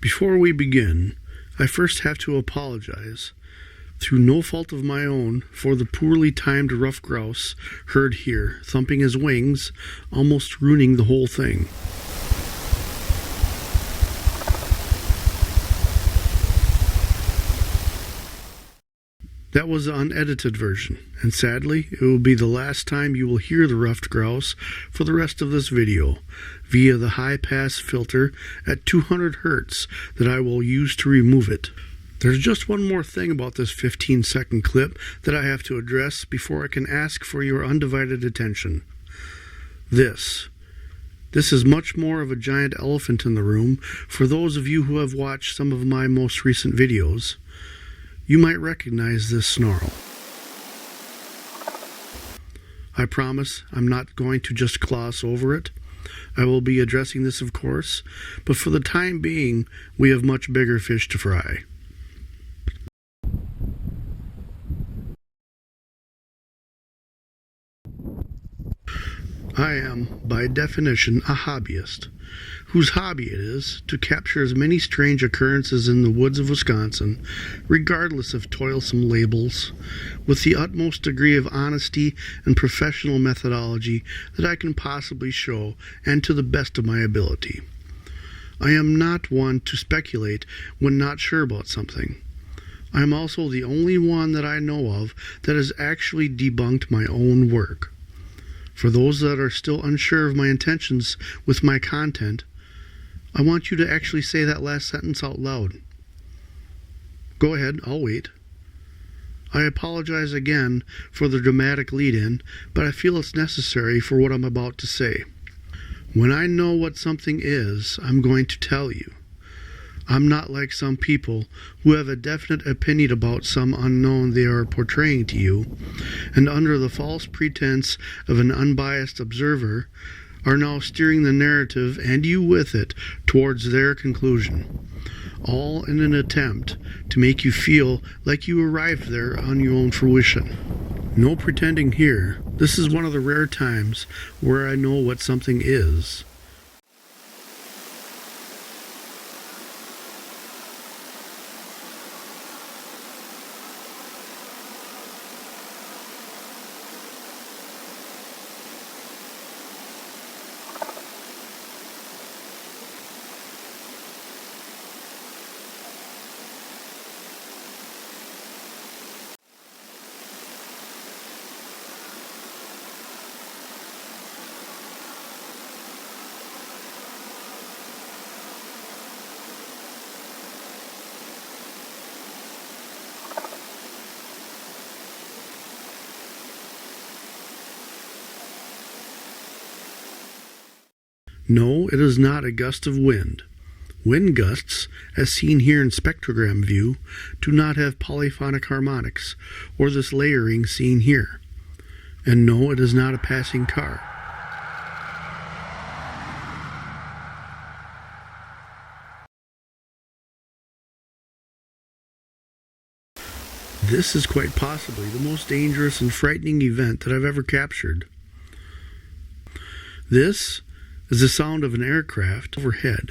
Before we begin, I first have to apologize, through no fault of my own, for the poorly timed ruffed grouse heard here, thumping his wings, almost ruining the whole thing. That was the unedited version, and sadly, it will be the last time you will hear the ruffed grouse for the rest of this video, via the high-pass filter at 200 Hz that I will use to remove it. There's just one more thing about this 15-second clip that I have to address before I can ask for your undivided attention. This is much more of a giant elephant in the room for those of you who have watched some of my most recent videos. You might recognize this snarl. I promise I'm not going to just gloss over it. I will be addressing this, of course, but for the time being, we have much bigger fish to fry. I am, by definition, a hobbyist, whose hobby it is to capture as many strange occurrences in the woods of Wisconsin, regardless of toilsome labels, with the utmost degree of honesty and professional methodology that I can possibly show, and to the best of my ability. I am not one to speculate when not sure about something. I am also the only one that I know of that has actually debunked my own work. For those that are still unsure of my intentions with my content, I want you to actually say that last sentence out loud. Go ahead, I'll wait. I apologize again for the dramatic lead-in, but I feel it's necessary for what I'm about to say. When I know what something is, I'm going to tell you. I'm not like some people who have a definite opinion about some unknown they are portraying to you, and under the false pretense of an unbiased observer, are now steering the narrative, and you with it, towards their conclusion, all in an attempt to make you feel like you arrived there on your own fruition. No pretending here. This is one of the rare times where I know what something is. No, it is not a gust of wind. Wind gusts, as seen here in spectrogram view, do not have polyphonic harmonics, or this layering seen here. And no, it is not a passing car. This is quite possibly the most dangerous and frightening event that I've ever captured. This is the sound of an aircraft overhead.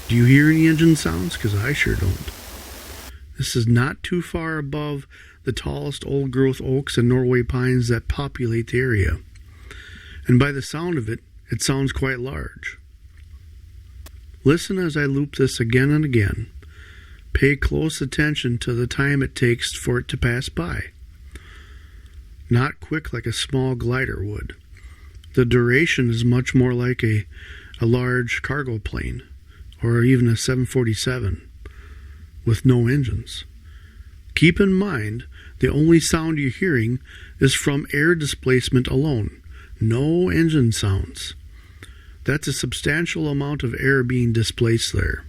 Do you hear any engine sounds? Because I sure don't. This is not too far above the tallest old-growth oaks and Norway pines that populate the area. And by the sound of it, it sounds quite large. Listen as I loop this again and again. Pay close attention to the time it takes for it to pass by. Not quick like a small glider would. The duration is much more like a large cargo plane, or even a 747 with no engines. Keep in mind, the only sound you're hearing is from air displacement alone, no engine sounds. That's a substantial amount of air being displaced there.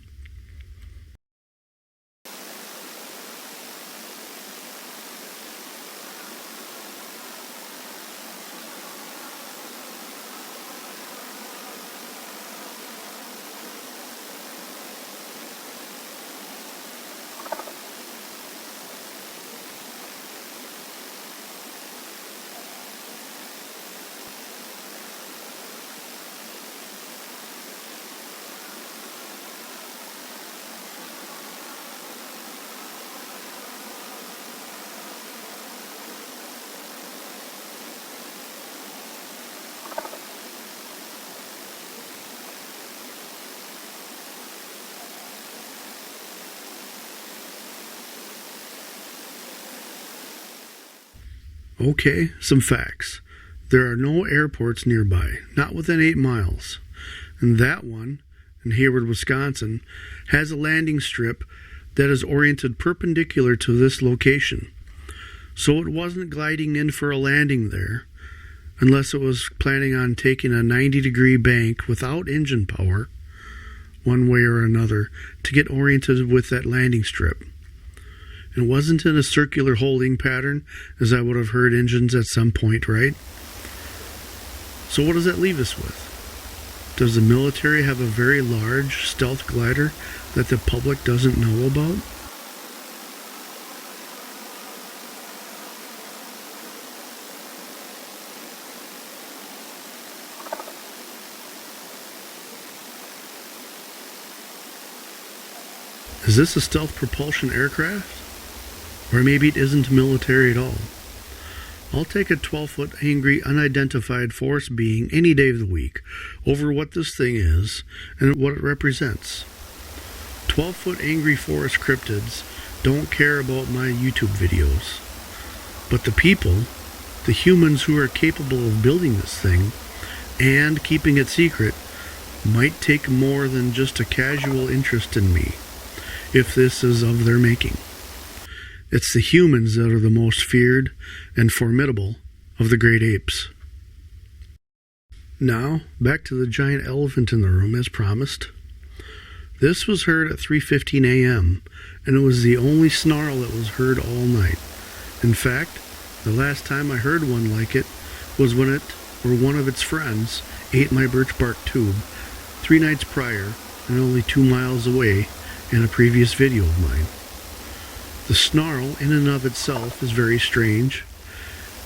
Okay, some facts. There are no airports nearby, not within 8 miles. And that one, in Hayward, Wisconsin, has a landing strip that is oriented perpendicular to this location. So it wasn't gliding in for a landing there, unless it was planning on taking a 90-degree bank without engine power, one way or another, to get oriented with that landing strip. It wasn't in a circular holding pattern, as I would have heard engines at some point, right? So what does that leave us with? Does the military have a very large stealth glider that the public doesn't know about? Is this a stealth propulsion aircraft? Or maybe it isn't military at all. I'll take a 12-foot angry unidentified force being any day of the week over what this thing is and what it represents. 12-foot angry forest cryptids don't care about my YouTube videos. But the people, the humans who are capable of building this thing and keeping it secret, might take more than just a casual interest in me, if this is of their making. It's the humans that are the most feared and formidable of the great apes. Now, back to the giant elephant in the room as promised. This was heard at 3:15 a.m., and it was the only snarl that was heard all night. In fact, the last time I heard one like it was when it, or one of its friends, ate my birch bark tube 3 nights prior and only 2 miles away in a previous video of mine. The snarl in and of itself is very strange,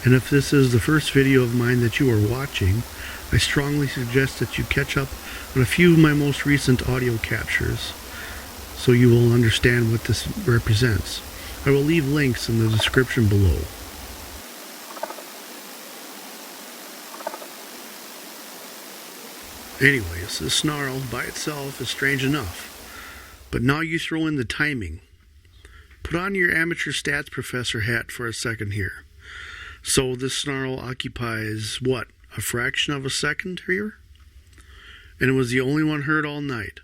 and if this is the first video of mine that you are watching, I strongly suggest that you catch up on a few of my most recent audio captures so you will understand what this represents. I will leave links in the description below. Anyways, the snarl by itself is strange enough, but now you throw in the timing. Put on your amateur stats professor hat for a second here. So this snarl occupies, what, a fraction of a second here? And it was the only one heard all night.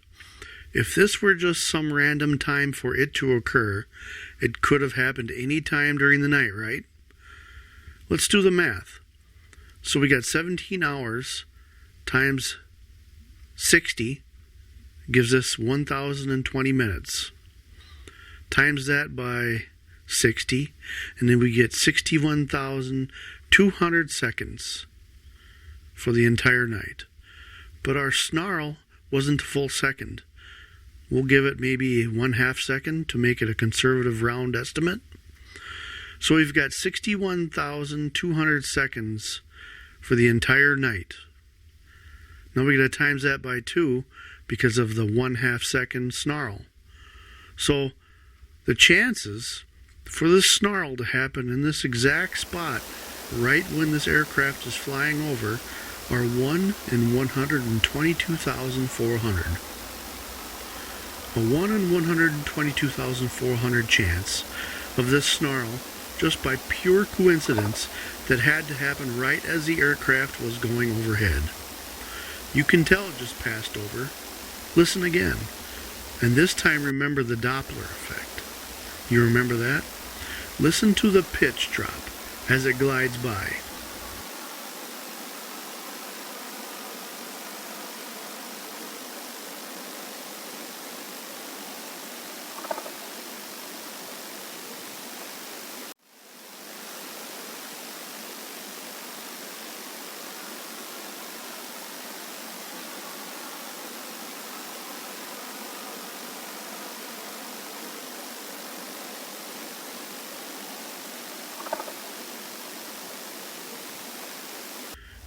If this were just some random time for it to occur, it could have happened any time during the night, right? Let's do the math. So we got 17 hours times 60 gives us 1,020 minutes. Times that by 60, and then we get 61,200 seconds for the entire night. But our snarl wasn't a full second. We'll give it maybe 1/2 second to make it a conservative round estimate. So we've got 61,200 seconds for the entire night. Now we got to times that by 2 because of the 1/2 second snarl. So the chances for this snarl to happen in this exact spot right when this aircraft is flying over are 1 in 122,400. A 1 in 122,400 chance of this snarl just by pure coincidence that had to happen right as the aircraft was going overhead. You can tell it just passed over. Listen again. And this time remember the Doppler effect. You remember that? Listen to the pitch drop as it glides by.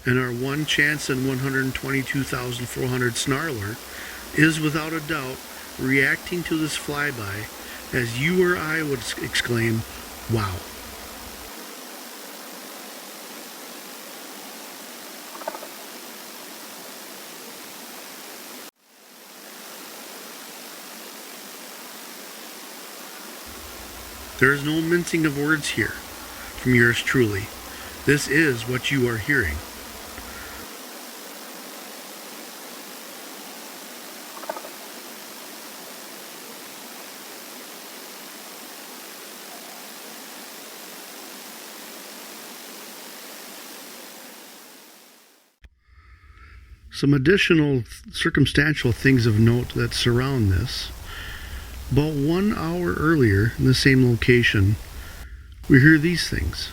And our one chance in 122,400 snarler is without a doubt reacting to this flyby as you or I would exclaim, wow. There is no mincing of words here from yours truly. This is what you are hearing. Some additional circumstantial things of note that surround this. About 1 hour earlier, in the same location, we hear these things.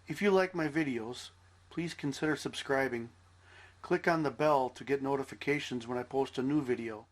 If you like my videos, please consider subscribing. Click on the bell to get notifications when I post a new video.